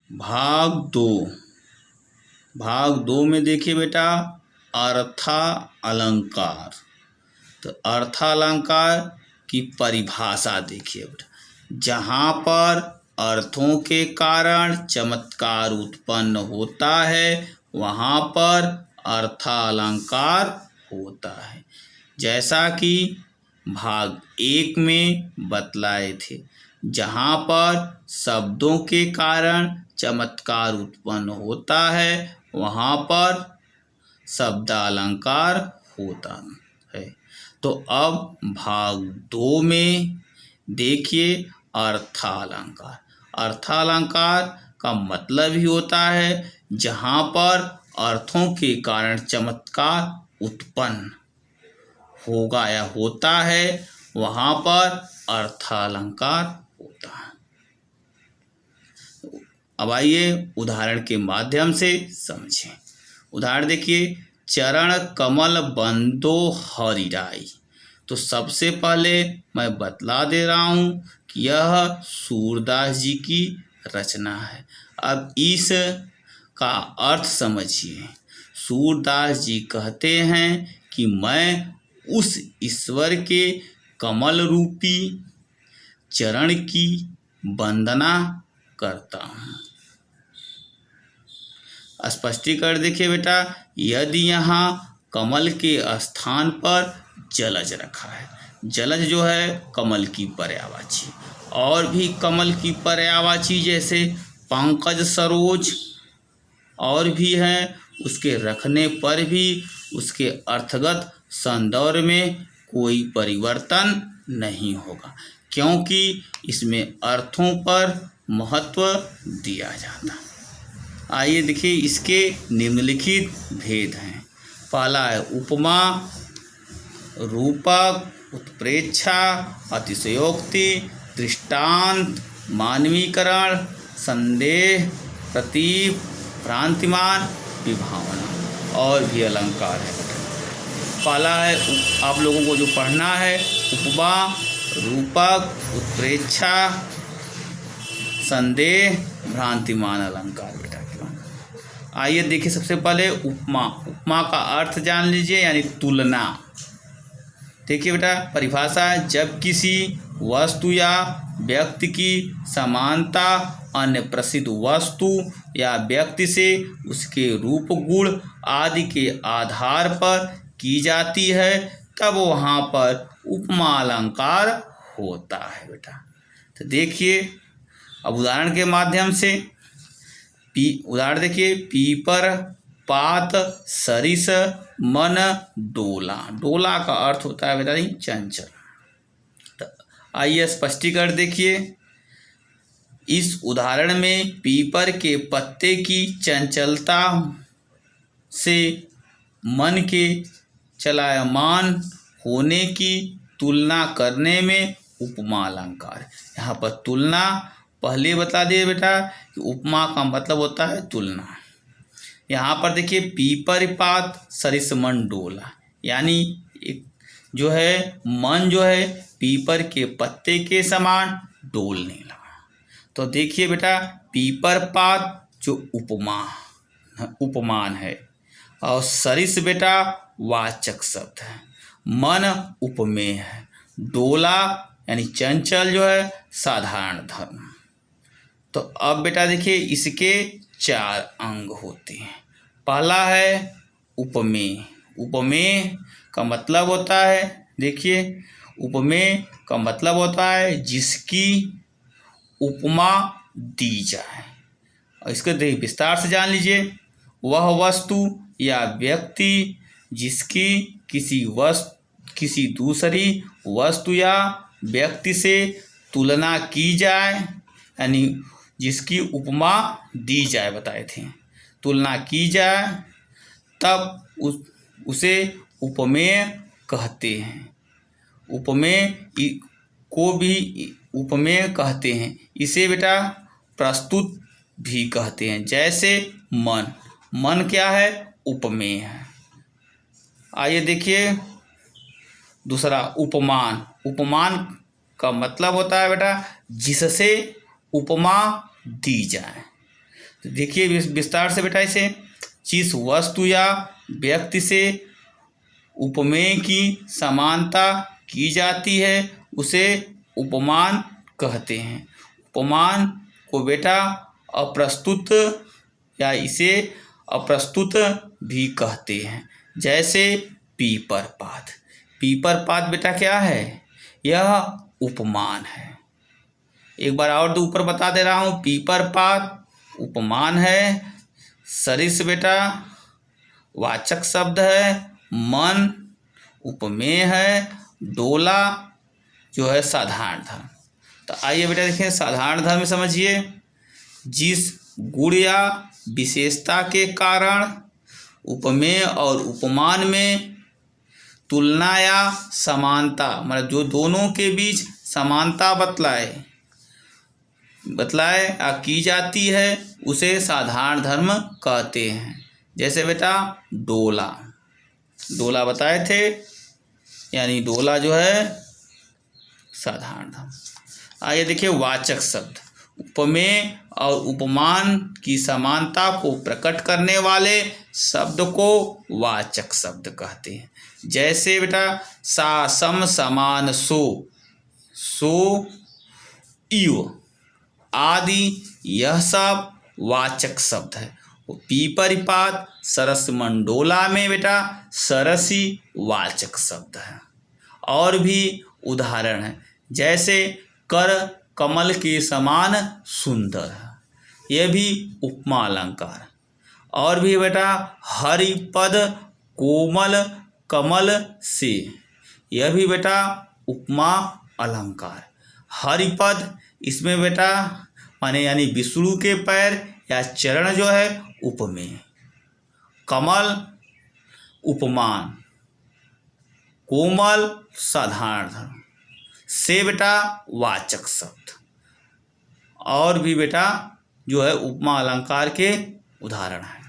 भाग दो। भाग दो में देखिए बेटा अर्था अलंकार। तो अर्थालंकार की परिभाषा देखिए बेटा, जहाँ पर अर्थों के कारण चमत्कार उत्पन्न होता है वहाँ पर अर्थालंकार होता है। जैसा कि भाग 1 में बतलाए थे, जहाँ पर शब्दों के कारण चमत्कार उत्पन्न होता है वहाँ पर शब्दालंकार होता है। तो अब भाग 2 में देखिए अर्थालंकार। अर्थालंकार का मतलब ही होता है जहाँ पर अर्थों के कारण चमत्कार उत्पन्न होगा या होता है वहाँ पर अर्थालंकार होता है। अब आइए उदाहरण के माध्यम से समझें। उदाहरण देखिए, चरण कमल बंदो हरिराई। तो सबसे पहले मैं बतला दे रहा हूँ कि यह सूरदास जी की रचना है। अब इस का अर्थ समझिए। सूरदास जी कहते हैं कि मैं उस ईश्वर के कमल रूपी चरण की वंदना करता हूँ। स्पष्टीकरण देखिए बेटा, यदि यहाँ कमल के स्थान पर जलज रखा है, जलज जो है कमल की पर्यायवाची, और भी कमल की पर्यायवाची जैसे पंकज सरोज और भी हैं, उसके रखने पर भी उसके अर्थगत सौंदर्य में कोई परिवर्तन नहीं होगा, क्योंकि इसमें अर्थों पर महत्व दिया जाता है। आइए देखिए इसके निम्नलिखित भेद हैं। पहला है उपमा, रूपक, उत्प्रेक्षा, अतिशयोक्ति, दृष्टांत, मानवीकरण, संदेह, प्रतीक, भ्रांतिमान, विभावना और भी अलंकार है। पहला है आप लोगों को जो पढ़ना है, उपमा, रूपक, उत्प्रेक्षा, संदेह, भ्रांतिमान अलंकार बेटा। आइए देखिए सबसे पहले उपमा। उपमा का अर्थ जान लीजिए, यानी तुलना। देखिए बेटा परिभाषा, जब किसी वस्तु या व्यक्ति की समानता अन्य प्रसिद्ध वस्तु या व्यक्ति से उसके रूप गुण आदि के आधार पर की जाती है तब वहाँ पर उपमा अलंकार होता है बेटा। तो देखिए अब उदाहरण के माध्यम से उदाहरण देखिए, पीपर, पात, सरिस, मन, डोला। डोला का अर्थ होता है बेटा चंचल। तो आइए स्पष्टीकरण देखिए। इस उदाहरण में पीपर के पत्ते की चंचलता से मन के चलायमान होने की तुलना करने में उपमा अलंकार। यहाँ पर तुलना पहले बता दिए बेटा कि उपमा का मतलब होता है तुलना। यहाँ पर देखिए पीपर पात सरिस मन डोला, यानी एक जो है मन जो है पीपर के पत्ते के समान डोलने लगा। तो देखिए बेटा पीपर पात जो उपमान है, और सरिस बेटा वाचक शब्द है, मन उपमेय है, डोला यानी चंचल जो है साधारण धर्म। तो अब बेटा देखिए इसके 4 अंग होते हैं। पहला है उपमेय। उपमेय का मतलब होता है, देखिए उपमेय का मतलब होता है जिसकी उपमा दी जाए। और इसको देखिए विस्तार से जान लीजिए, वह वस्तु या व्यक्ति जिसकी किसी दूसरी वस्तु या व्यक्ति से तुलना की जाए, यानी जिसकी उपमा दी जाए, बताए थे तुलना की जाए, तब उसे उपमेय कहते हैं। उपमेय को भी उपमेय कहते हैं। इसे बेटा प्रस्तुत भी कहते हैं। जैसे मन, मन क्या है? उपमेय है। आइए देखिए दूसरा उपमान। उपमान का मतलब होता है बेटा जिससे उपमा दी जाए। देखिए विस्तार से बेटा इसे, जिस वस्तु या व्यक्ति से उपमेय की समानता की जाती है उसे उपमान कहते हैं। उपमान को बेटा अप्रस्तुत या इसे अप्रस्तुत भी कहते हैं। जैसे पीपर पात, पीपर पात बेटा क्या है, यह उपमान है। एक बार और ऊपर बता दे रहा हूँ, पीपर पात उपमान है, सरिस बेटा वाचक शब्द है, मन उपमेय है, डोला जो है साधारण धर्म। तो आइए बेटा देखिए साधारण धर्म समझिए, जिस गुण या विशेषता के कारण उपमेय और उपमान में तुलना या समानता, मतलब जो दोनों के बीच समानता बतलाए की जाती है उसे साधारण धर्म कहते हैं। जैसे बेटा डोला, डोला बताए थे, यानी डोला जो है साधारण धर्म। आइए देखिए वाचक शब्द, उपमेय और उपमान की समानता को प्रकट करने वाले शब्द को वाचक शब्द कहते हैं। जैसे बेटा सा सम समान सो, सो इव आदि, यह सब वाचक शब्द है। पीपरिपात सरस मंडोला में बेटा सरसी वाचक शब्द है। और भी उदाहरण है, जैसे कर कमल के समान सुंदर है, यह भी उपमा अलंकार। और भी बेटा हरिपद कोमल कमल से, यह भी बेटा उपमा अलंकार। हरिपद इसमें बेटा माने यानी विष्णु के पैर या चरण जो है उपमेय, कमल उपमान, कोमल साधारण धर्म, से बेटा वाचक शब्द। और भी बेटा जो है उपमा अलंकार के उदाहरण हैं।